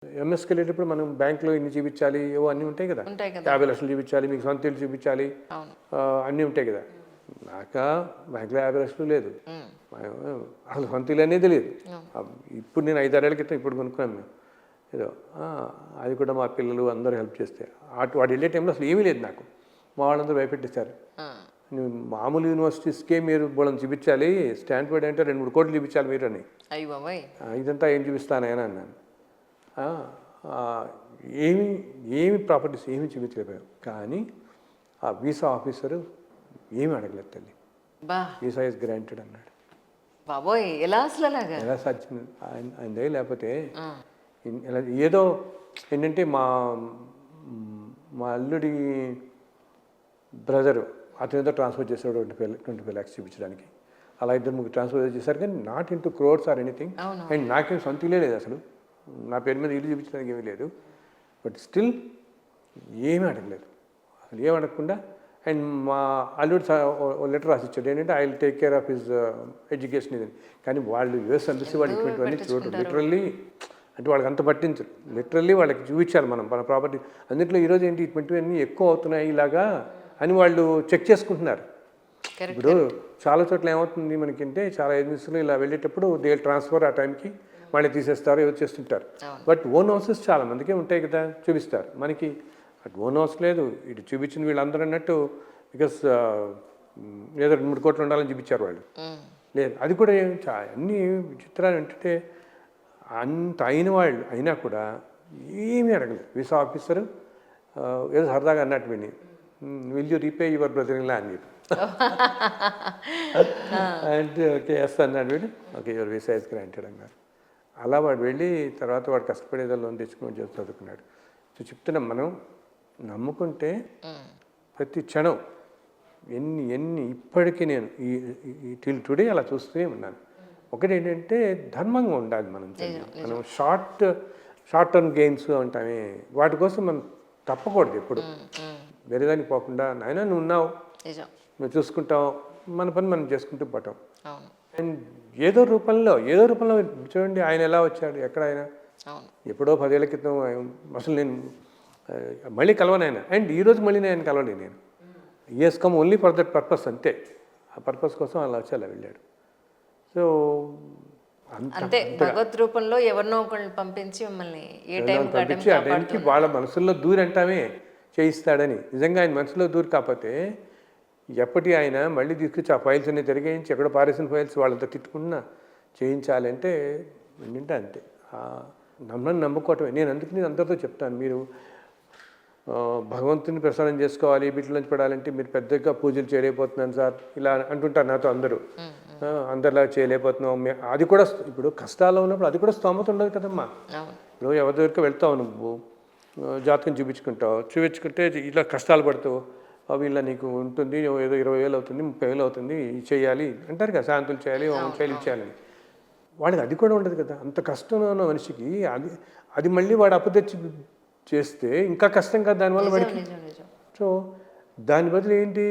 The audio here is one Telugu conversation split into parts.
ఎంఎస్కి వెళ్ళేటప్పుడు మనం బ్యాంక్లో ఇన్ని చూపించాలి, ఏవో అన్నీ ఉంటాయి కదా. ఉంటాయి కదా 50 లక్షలు చూపించాలి, మీకు సొంత ఇల్లు చూపించాలి, అవును అన్నీ ఉంటాయి కదా. నాకా బ్యాంక్లో 50 లక్షలు లేదు, ఉమ్, అసలు సొంత ఇల్లు అనేది లేదు. అవును. ఇప్పుడు నేను 5-6 ఏళ్ళ క్రితం ఇప్పుడు కొనుక్కున్నాను మేము ఏదో. అది కూడా మా పిల్లలు అందరూ హెల్ప్ చేస్తే వాడు వెళ్ళే టైంలో అసలు ఏమీ లేదు నాకు. మా వాళ్ళందరూ భయపెట్టేశారు. ఆ, నువ్వు మామూలు యూనివర్సిటీస్కే మీరు బోళం చూపించాలి, స్టాన్ఫోర్డ్ అంటే 2-3 కోట్లు చూపించాలి మీరు అని. అయ్య బాబోయ్ ఇదంతా ఏం చూపిస్తానని అన్నాను. ఆ, ఆ, ఏమి ఏమి ప్రాపర్టీస్ ఏమి చూపించలేకపోయాం. కానీ ఆ వీసా ఆఫీసరు ఏమి అడగలేదు తల్లి. బా వీసా ఇస్ గ్రాంటెడ్ అన్నాడు. బాబోయ్ ఎలా అసలు అలాగా ఎలా సాధ్యం ఆయన దగ్గర లేకపోతే ఆ, ఇలా ఏదో ఏంటంటే మా మా అల్లుడి బ్రదరు అతనితో ట్రాన్స్ఫర్ చేశాడు 25 lakhs చూపించడానికి. అలా 2-3 ట్రాన్స్ఫర్ చేశారు, కానీ naught into crores or anything. అవును అండ్ నాకేం సొంత ఇల్లే లేదు అసలు, నా పేరు మీద ఇల్లు చూపించడానికి ఏమీ లేదు. బట్ స్టిల్ ఏమీ అడగలేదు, అసలు ఏమి అడగకుండా. అండ్ మా అల్లుడు లెటర్ రాసిచ్చాడు ఏంటంటే I will take care of his education ఇది. కానీ వాళ్ళు యూఎస్ ఎంబసీ వాళ్ళు ఇటువంటివన్నీ చూడరు. లిటరల్లీ అంటే వాళ్ళకి అంత పట్టించరు. లిటరల్లీ వాళ్ళకి చూపించాలి మనం మన ప్రాపర్టీ. అందుట్లో ఈరోజు ఏంటి ఇటువంటివన్నీ ఎక్కువ అవుతున్నాయి ఇలాగా అని వాళ్ళు చెక్ చేసుకుంటున్నారు. కరెక్ట్ ఇప్పుడు చాలా చోట్ల ఏమవుతుంది మనకంటే, చాలా ఏజెన్సీలు ఇలా వెళ్ళేటప్పుడు దే ట్రాన్స్ఫర్ ఆ టైంకి మళ్ళీ తీసేస్తారు, ఏదో చేస్తుంటారు. అవును. బట్ ఓన్ హౌసెస్ చాలా మందికే ఉంటాయి కదా, చూపిస్తారు. మనకి అటు ఓన్ హౌస్ లేదు, ఇటు చూపించిన వీళ్ళందరూ అన్నట్టు బికాస్ ఏదో 2-3 కోట్లు ఉండాలని చూపించారు వాళ్ళు. ఉమ్, లేదు, అది కూడా అన్నీ విచిత్రాలు ఏంటంటే అంత అయిన వాళ్ళు అయినా కూడా ఏమీ అడగలేదు. వీసా ఆఫీసరు ఏదో సరదాగా అన్నట్టు విని will you repay your brother in law అని చెప్పి అంటే ఓకే ఎస్ అన్నాడు వీడు. Okay your visa is granted అన్నారు. అలా వాడు వెళ్ళి తర్వాత వాడు కష్టపడేదో లోన్ తెచ్చుకుని చేసి చదువుకున్నాడు. సో చెప్తున్నాం, మనం నమ్ముకుంటే ఉమ్, ప్రతి క్షణం ఎన్ని ఇప్పటికీ నేను ఈ టిల్ టుడే అలా చూస్తూనే ఉన్నాను. ఒకటి ఏంటంటే ధర్మంగా ఉండాలి మనం. మనం షార్ట్ టర్మ్ గెయిన్స్ అంటామే, వాటి కోసం మనం తప్పకూడదు ఎప్పుడు. ఉమ్, ఉమ్, వేరే దానికి పోకుండా నాయన నువ్వు ఉన్నావు, నిజం నువ్వు చూసుకుంటావు, మన పని మనం చేసుకుంటూ పోతాం. అవును అండ్ ఏదో రూపంలో చూడండి ఆయన ఎలా వచ్చాడు, ఎక్కడ ఆయన అవును ఎప్పుడో 10 ఏళ్ల క్రితం అసలు నేను మళ్ళీ కలవను ఆయన. అండ్ ఈరోజు మళ్ళీ నేను కలవలేదు. నేను ఈఎస్ come only for that purpose, అంతే. ఆ పర్పస్ కోసం అలా వచ్చి అలా వెళ్ళాడు. సో అంతే భగవత్ రూపంలో ఎవరినో ఒకళ్ళు పంపించి మిమ్మల్ని ఏ టైం పంపించి ఆ టైంకి వాళ్ళ మనసుల్లో దూరి అంటామే చేయిస్తాడని. నిజంగా ఆయన మనసులో దూరి కాకపోతే ఎప్పటి ఆయన మళ్ళీ తీసుకొచ్చి ఆ ఫైల్స్ అన్ని తిరిగేయించి ఎక్కడో పారేసిన ఫైల్స్ వాళ్ళంతా తిట్టుకున్నా చేయించాలంటే ఏంటంటే అంతే. నమ్ముకోవటమే. నేను అందుకు నేను అందరితో చెప్తాను, మీరు భగవంతుని ప్రసారం చేసుకోవాలి, బిడ్డల నుంచి పడాలంటే మీరు పెద్దగా పూజలు చేయలేకపోతున్నాను సార్ ఇలా అంటుంటారు నాతో అందరూ. అందరిలా చేయలేకపోతున్నాం. అది కూడా ఇప్పుడు కష్టాల్లో ఉన్నప్పుడు అది కూడా స్తోమత ఉండదు కదమ్మా. ఇప్పుడు ఎవరి దగ్గరికి వెళ్తావు, నువ్వు జాతకం చూపించుకుంటే ఇలా కష్టాలు పడుతావు, వీళ్ళ నీకు ఉంటుంది ఏదో 20,000 అవుతుంది, 30,000 అవుతుంది, చేయాలి అంటారు కదా, శాంతులు చేయాలి, చేయాలి చేయాలని. వాడికి అది కూడా ఉండదు కదా. అంత కష్టం ఉన్న మనిషికి అది మళ్ళీ వాడు అప్పదెచ్చి చేస్తే ఇంకా కష్టం కదా దానివల్ల వాడికి. సో దాని బదులు ఏంటి,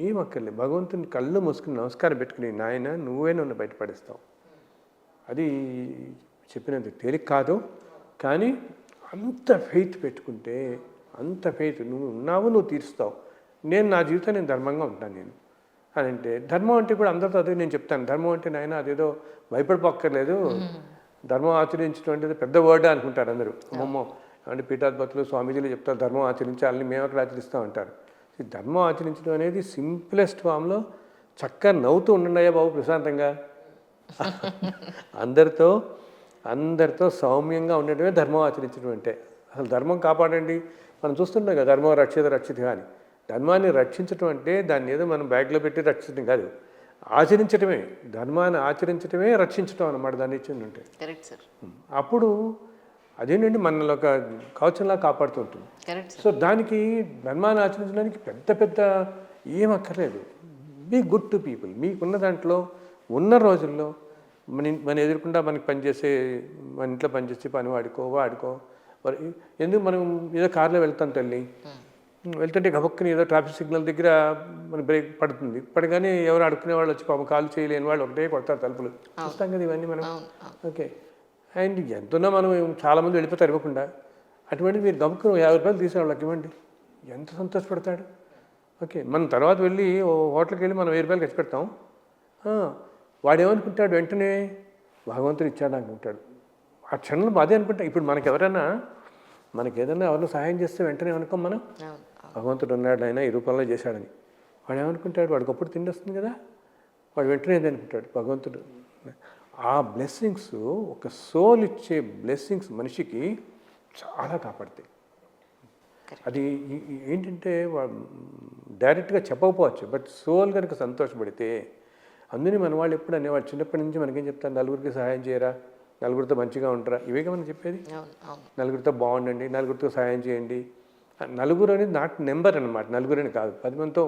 ఏం అక్కర్లేదు, భగవంతుని కళ్ళు మూసుకుని నమస్కారం పెట్టుకుని నాయన నువ్వే నన్ను బయటపడేస్తావు. అది చెప్పినంత తేలిక కాదు, కానీ అంత ఫెయిత్ పెట్టుకుంటే, అంత ఫెయిత్ నువ్వు ఉన్నావు, నువ్వు తీరుస్తావు. నేను నా జీవితం నేను ధర్మంగా ఉంటాను నేను అని అంటే, ధర్మం అంటే కూడా అందరితో అదే నేను చెప్తాను. ధర్మం అంటే నాయన అదేదో భయపడిపోక్కర్లేదు, ధర్మం ఆచరించడం అంటే పెద్ద వర్డ్ అనుకుంటారు అందరూ. అమ్మమ్మో అంటే పీఠాధిపతులు స్వామీజీలు చెప్తారు ధర్మం ఆచరించాలని, మేము అక్కడ ఆచరిస్తూ ఉంటారు. ధర్మం ఆచరించడం అనేది సింప్లెస్ట్ ఫామ్లో చక్కగా నవ్వుతూ ఉండండియా బాబు ప్రశాంతంగా, అందరితో సౌమ్యంగా ఉండటమే ధర్మం ఆచరించడం అంటే. అసలు ధర్మం కాపాడండి, మనం చూస్తుంటాం కదా ధర్మం రక్షిత అని. ధర్మాన్ని రక్షించడం అంటే దాన్ని ఏదో మనం బ్యాగ్లో పెట్టి రక్షించడం కాదు, ఆచరించడమే. ధర్మాన్ని ఆచరించడమే రక్షించడం అన్నమాట దాన్ని ఇచ్చింది ఉంటే. Correct sir. అప్పుడు అదేంటంటే మనలో ఒక కవచంలా కాపాడుతుంటుంది. సో దానికి ధర్మాన్ని ఆచరించడానికి పెద్ద ఏం అక్కర్లేదు. Be good to people. మీకున్న దాంట్లో ఉన్న రోజుల్లో మన ఎదుర్కొండా మనకి మన ఇంట్లో పనిచేసే పని వాడుకో. ఎందుకు మనం ఏదో కార్లో వెళ్తాం తల్లి, వెళ్తుంటే గబక్కుని ఏదో ట్రాఫిక్ సిగ్నల్ దగ్గర మన బ్రేక్ పడుతుంది, పడగానే ఎవరు అడుక్కునే వాళ్ళు వచ్చి పాపం కాలు చేయలేని వాళ్ళు ఒకటే కొడతారు తలుపులు, చూస్తాం కదా ఇవన్నీ మనం. ఓకే అండ్ ఎంతున్నా మనం చాలామంది వెళ్ళిపోతారు ఇవ్వకుండా. అటువంటి మీరు గమ్ముకుని 50 రూపాయలు తీసే వాళ్ళకి ఇవ్వండి, ఎంత సంతోషపడతాడు. ఓకే, మనం తర్వాత వెళ్ళి ఓ హోటల్కి వెళ్ళి మనం 1000 రూపాయలు ఖర్చు పెడతాం. వాడు ఏమనుకుంటాడు వెంటనే, భగవంతుడు ఇచ్చాడు అనుకుంటాడు. ఆ క్షణంలో అదే అనుకుంటా. ఇప్పుడు మనకి ఏదైనా ఎవరినో సహాయం చేస్తే వెంటనే అనుకోం మనం, భగవంతుడు ఉన్నాడు ఆయన ఈ రూపంలో చేశాడని. వాడు ఏమనుకుంటాడు, వాడికి అప్పుడు తిండి వస్తుంది కదా, వాడు వెంటనే ఏది అనుకుంటాడు, భగవంతుడు. ఆ బ్లెస్సింగ్స్, ఒక సోల్ ఇచ్చే బ్లెస్సింగ్స్ మనిషికి చాలా కాపాడతాయి. అది ఏంటంటే డైరెక్ట్గా చెప్పకపోవచ్చు, బట్ సోల్ కనుక సంతోషపడితే. అందుకని మన వాళ్ళు ఎప్పుడు అనేవాళ్ళు చిన్నప్పటి నుంచి మనకేం చెప్తారు, నలుగురికి సహాయం చేయరా, నలుగురితో మంచిగా ఉంటారా, ఇవేగా మనం చెప్పేది. నలుగురితో బాగుండండి, నలుగురితో సహాయం చేయండి. నలుగురు అనేది నాట్ నెంబర్ అనమాట, నలుగురు అని కాదు, 10 మందితో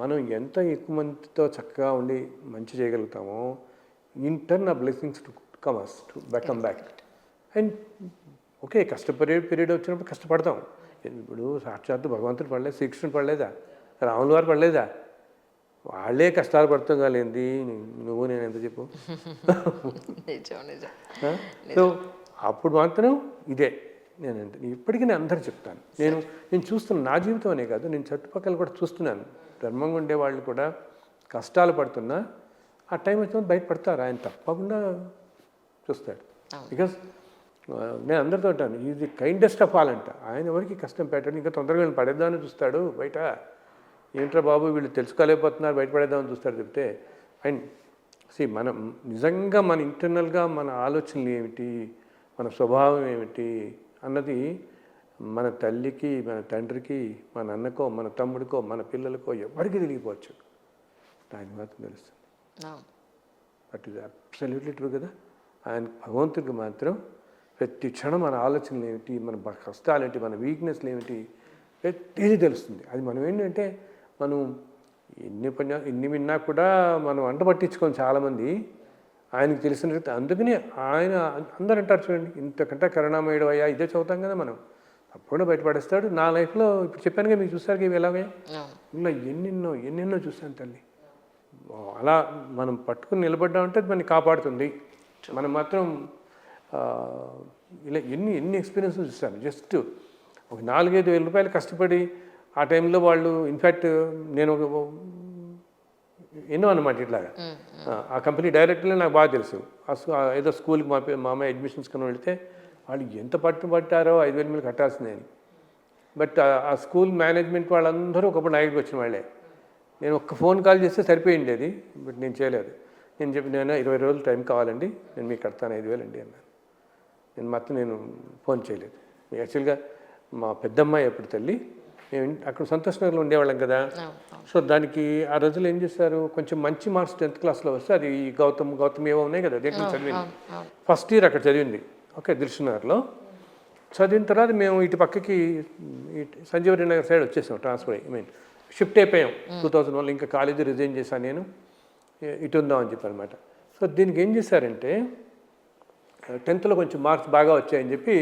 మనం ఎంత ఎక్కువ మందితో చక్కగా ఉండి మంచి చేయగలుగుతామో, ఇన్ టర్న్ ఆ blessings to comers to come back. And okay, కష్టపడే పీరియడ్ వచ్చినప్పుడు కష్టపడతాం. ఇప్పుడు సాక్షాత్తు భగవంతుడు పడలేదు, శ్రీకృష్ణుడు పడలేదా, రాముల వారు పడలేదా, వాళ్ళే కష్టాలు పడుతాం కాలేంది, నువ్వు నేను ఎంత చెప్పు. సో అప్పుడు మాత్రం ఇదే నేను ఇప్పటికీ నేను అందరూ చెప్తాను. నేను చూస్తున్నాను, నా జీవితం అనే కాదు, నేను చుట్టుపక్కల కూడా చూస్తున్నాను. ధర్మంగా ఉండే వాళ్ళు కూడా కష్టాలు పడుతున్నా ఆ టైం వచ్చినప్పుడు బయటపడతారు. ఆయన తప్పకుండా చూస్తాడు. బికాస్ నేను అందరితో ఉంటాను, ఇది కైండెస్ట్ ఆఫ్ ఆల్ అంట. ఆయన ఎవరికి కష్టం పెట్టాడు, ఇంకా తొందరగా వీళ్ళని పడేద్దామని చూస్తాడు బయట. ఏంట్రా బాబు వీళ్ళు తెలుసుకోలేకపోతున్నారు, బయటపడేద్దామని చూస్తాడు చెప్తే. అండ్ మనం నిజంగా మన ఇంటర్నల్గా మన ఆలోచనలు ఏమిటి, మన స్వభావం ఏమిటి అన్నది మన తల్లికి, మన తండ్రికి, మన అన్నకో, మన తమ్ముడికో, మన పిల్లలకో ఎవరికి తెలియకపోవచ్చు, ఆయన మాత్రం తెలుస్తుంది. దట్ ఈజ్ అబ్సల్యూట్లీ ట్రూ కదా. ఆయన భగవంతుడికి మాత్రం ప్రతి క్షణం మన ఆలోచనలు ఏమిటి, మన కష్టాలు ఏంటి, మన వీక్నెస్లు ఏమిటి, ప్రతిదీ తెలుస్తుంది. అది మనం ఏంటంటే మనం ఎన్ని విన్నా కూడా మనం అంట పట్టించుకోం చాలామంది, ఆయనకు తెలిసిన రీతి. అందుకని ఆయన అందరూ అంటారు చూడండి, ఇంతకంటే కరుణామయుడు అయ్యా, ఇదే చదువుతాం కదా మనం, తప్పకుండా బయటపడేస్తాడు. నా లైఫ్లో ఇప్పుడు చెప్పాను కదా మీకు, చూస్తారు ఇవి ఎలాగే ఇలా ఎన్నెన్నో చూశాను తల్లి. అలా మనం పట్టుకుని నిలబడ్డామంటే మనని కాపాడుతుంది. మనం మాత్రం ఇలా ఎన్ని ఎక్స్పీరియన్సెస్ చూస్తాను. జస్ట్ ఒక 4-5 వేల రూపాయలు కష్టపడి ఆ టైంలో వాళ్ళు, ఇన్ఫ్యాక్ట్ నేను ఎన్నో అనమాట ఇట్లాగా. ఆ కంపెనీ డైరెక్టర్లే నాకు బాగా తెలుసు. ఏదో స్కూల్కి మా అమ్మాయి అడ్మిషన్స్ కన్నా వెళితే వాళ్ళు ఎంత పట్టారో 5,000 మీరు కట్టాల్సిందే అని. బట్ ఆ స్కూల్ మేనేజ్మెంట్ వాళ్ళందరూ ఒకప్పుడు నాయకుడికి వచ్చిన వాళ్ళే. నేను ఒక్క ఫోన్ కాల్ చేస్తే సరిపోయింది అది, బట్ నేను చేయలేదు. నేను చెప్పి, నేను 20 రోజులు టైం కావాలండి, నేను మీకు కడతాను 5,000 అండి అన్నాను. నేను ఫోన్ చేయలేదు. యాక్చువల్గా మా పెద్దమ్మాయి ఎప్పుడు తల్లి, మేము అక్కడ సంతోష్ నగర్లో ఉండేవాళ్ళం కదా. సో దానికి ఆ రోజులు ఏం చేశారు, కొంచెం మంచి మార్క్స్ 10th క్లాస్లో వస్తే, అది గౌతమ్ ఏవో ఉన్నాయి కదా, దేంట్లో చదివింది. ఫస్ట్ ఇయర్ అక్కడ చదివింది. ఓకే, దిల్సుఖ్నగర్లో చదివిన తర్వాత మేము ఇటు పక్కకి సంజీవరెడ్డి నగర్ సైడ్ వచ్చేసాం, ట్రాన్స్ఫర్ అయ్యి షిఫ్ట్ అయిపోయాం 2001. ఇంకా కాలేజీ రిజైన్ చేశాను, నేను ఇటు ఉందామని చెప్పి అనమాట. సో దీనికి ఏం చేశారంటే 10th కొంచెం మార్క్స్ బాగా వచ్చాయని చెప్పి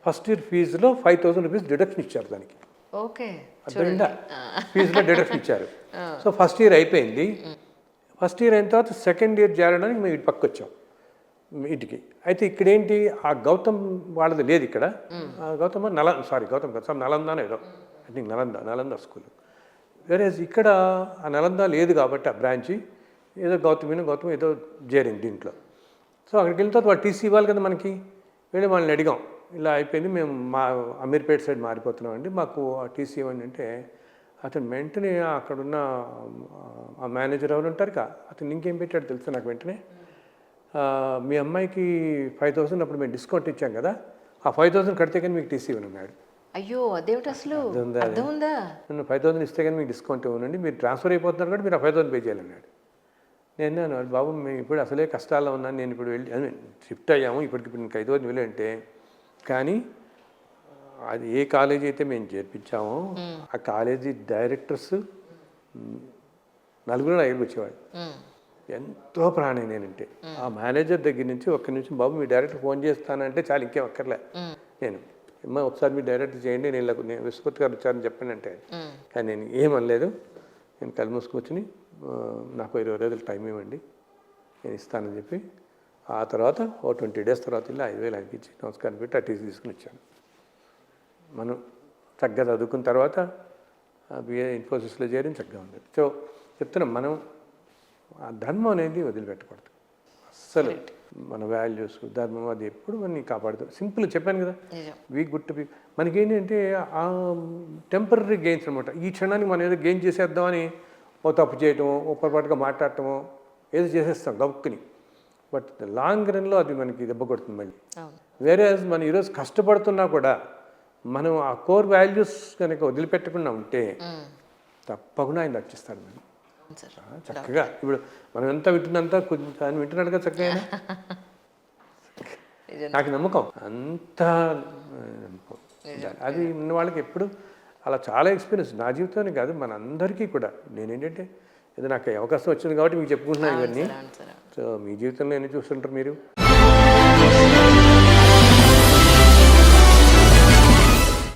ఫస్ట్ ఇయర్ ఫీజులో 5,000 రూపీస్ డిడక్షన్ ఇచ్చారు దానికి. ఓకే, అర్థమైందా, ఫీజులో డిడక్షన్ ఇచ్చారు. సో ఫస్ట్ ఇయర్ అయిపోయింది. ఫస్ట్ ఇయర్ అయిన తర్వాత సెకండ్ ఇయర్ చేరడానికి మేము ఇటు పక్క వచ్చాం ఇంటికి. అయితే ఇక్కడేంటి, ఆ గౌతమ్ వాళ్ళది లేదు ఇక్కడ. గౌతమ్ నలందానో ఏదో, ఐ థింక్ నలంద స్కూల్. వేరే ఇక్కడ ఆ నలంద లేదు కాబట్టి ఆ బ్రాంచి, ఏదో గౌతమ్ ఏదో చేరింది దీంట్లో. సో అక్కడికి వెళ్ళిన తర్వాత వాళ్ళు టీసీ ఇవ్వాలి కదా మనకి. వెళ్ళి వాళ్ళని అడిగాం, ఇలా అయిపోయింది, మేము మా అమీర్పేట సైడ్ మారిపోతున్నాం అండి, మాకు ఆ టీసీ ఇవ్వండి అంటే, అతను వెంటనే అక్కడున్న ఆ మేనేజర్ ఎవరు ఉంటారు కదా, అతను ఇంకేం పెట్టాడు తెలుసు నాకు, వెంటనే మీ అమ్మాయికి 5,000 అప్పుడు మేము డిస్కౌంట్ ఇచ్చాం కదా, ఆ 5,000 కడితే కానీ మీకు టీసీ ఇవ్వనున్నాడు. అయ్యో, అదేమిటి అసలు అర్థం ఉందా? నేను 5,000 ఇస్తే కానీ మీకు డిస్కౌంట్ ఇవ్వనండి, మీరు ట్రాన్స్ఫర్ అయిపోతున్నారు కాబట్టి మీరు ఆ 5,000 పే చేయాలన్నాడు. నేను అన్నాను, బాబు మేము ఇప్పుడు అసలే కష్టాల్లో ఉన్నాను, నేను ఇప్పుడు వెళ్ళి షిఫ్ట్ అయ్యాము, ఇప్పుడు నీకు 5,000 వెళ్ళంటే, కానీ అది ఏ కాలేజీ అయితే మేము చేర్పించామో ఆ కాలేజీ డైరెక్టర్స్ 4 వచ్చేవాడు. ఎంతో ప్రాణం నేనంటే. ఆ మేనేజర్ దగ్గర నుంచి ఒక్క నిమిషం, బాబు మీ డైరెక్టర్ ఫోన్ చేస్తానంటే చాలు, ఇంకేం అక్కర్లే. నేను ఒకసారి మీ డైరెక్టర్ చేయండి, నేను విశ్వత్ గారు వచ్చారని చెప్పాను అంటే, కానీ నేను ఏమనలేదు. నేను కళ్ళు మూసుకొచ్చుని, నాకు 20 రోజులు టైం ఇవ్వండి, నేను ఇస్తానని చెప్పి ఆ తర్వాత ఓ 20 డేస్ తర్వాత వెళ్ళి 5,000 ఆయనకి ఇచ్చి నమస్కారం పెట్టి అటీస్ తీసుకుని వచ్చాను. మనం చక్కగా చదువుకున్న తర్వాత బిఏ ఇన్ఫోసిస్లో చేరి చక్కగా ఉంది. సో చెప్తున్నాం, మనం ఆ ధర్మం అనేది వదిలిపెట్టకూడదు అస్సలు. మన వాల్యూస్ ధర్మం అది ఎప్పుడు మనని కాపాడుతుంది. సింపుల్ చెప్పాను కదా, వీ గుడ్ టు బీ. మనకేంటంటే ఆ టెంపరీ గెయిన్స్ అనమాట. ఈ క్షణానికి మనం ఏదో గెయిన్ చేసేద్దామని ఓ తప్పు చేయటమో ఓ పొరపాటుగా మాట్లాడటమో ఏదో చేసేస్తాం గబుక్కుని. బట్ లాంగ్ రన్లో అది మనకి దెబ్బ కొడుతుంది మళ్ళీ. వేరే మనం ఈరోజు కష్టపడుతున్నా కూడా మనం ఆ కోర్ వాల్యూస్ కనుక వదిలిపెట్టకుండా ఉంటే తప్పకుండా ఆయన రక్షిస్తాడు మనం చక్కగా. ఇప్పుడు మనం ఎంత వింటున్నంతా కొంచెం ఆయన వింటున్నాడు కదా చక్కగా. నాకు నమ్మకం, అంత నమ్మకం. అది ఉన్న వాళ్ళకి ఎప్పుడు అలా చాలా ఎక్స్పీరియన్స్ నా జీవితానికి కాదు మన అందరికీ కూడా. నేనేంటంటే ఏదో నాకు అవకాశం వచ్చింది కాబట్టి మీకు చెప్పుకుంటున్నాను ఇవన్నీ. సో మీ జీవితంలో ఎన్ని చూస్తుంటారు మీరు.